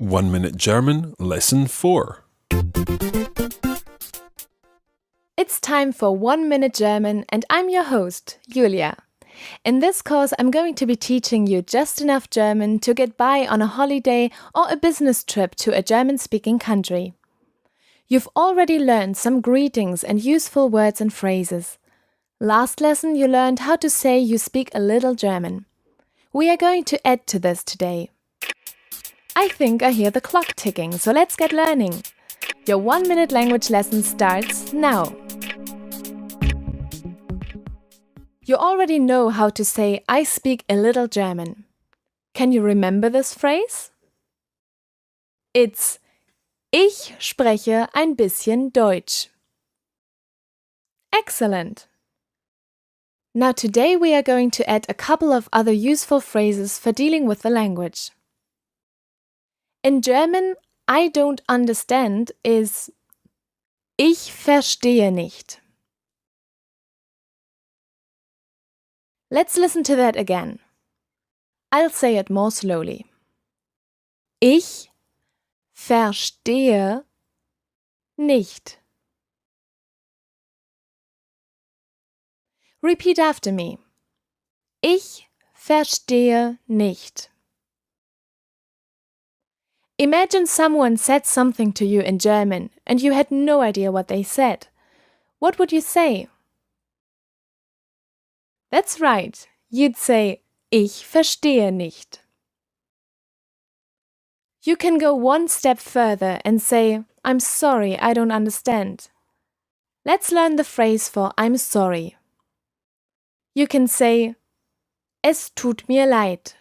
1 Minute German, Lesson 4. It's time for 1 Minute German, and I'm your host, Julia. In this course, I'm going to be teaching you just enough German to get by on a holiday or a business trip to a German-speaking country. You've already learned some greetings and useful words and phrases. Last lesson, you learned how to say you speak a little German. We are going to add to this today. I think I hear the clock ticking, so let's get learning. Your 1 minute language lesson starts now. You already know how to say I speak a little German. Can you remember this phrase? It's Ich spreche ein bisschen Deutsch. Excellent! Now today we are going to add a couple of other useful phrases for dealing with the language. In German, I don't understand is Ich verstehe nicht. Let's listen to that again. I'll say it more slowly. Ich verstehe nicht. Repeat after me. Ich verstehe nicht. Imagine someone said something to you in German and you had no idea what they said. What would you say? That's right. You'd say, Ich verstehe nicht. You can go one step further and say, I'm sorry, I don't understand. Let's learn the phrase for I'm sorry. You can say, Es tut mir leid.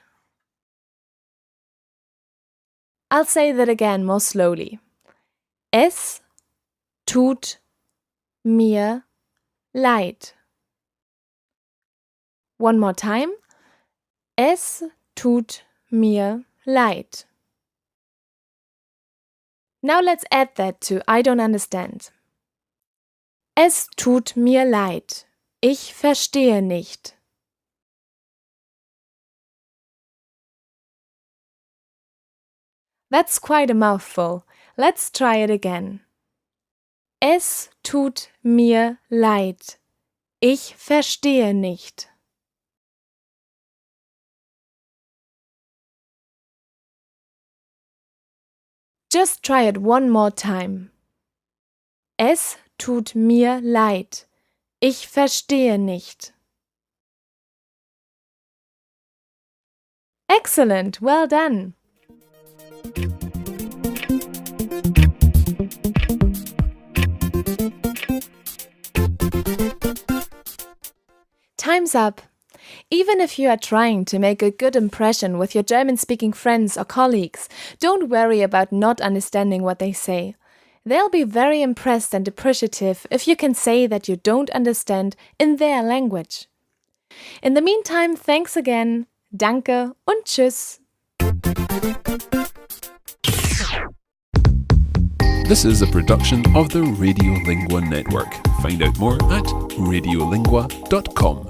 I'll say that again more slowly. Es tut mir leid. One more time. Es tut mir leid. Now let's add that to I don't understand. Es tut mir leid. Ich verstehe nicht. That's quite a mouthful. Let's try it again. Es tut mir leid. Ich verstehe nicht. Just try it one more time. Es tut mir leid. Ich verstehe nicht. Excellent, well done. Time's up. Even if you are trying to make a good impression with your German-speaking friends or colleagues, don't worry about not understanding what they say. They'll be very impressed and appreciative if you can say that you don't understand in their language. In the meantime, thanks again. Danke und tschüss. This is a production of the Radiolingua Network. Find out more at radiolingua.com.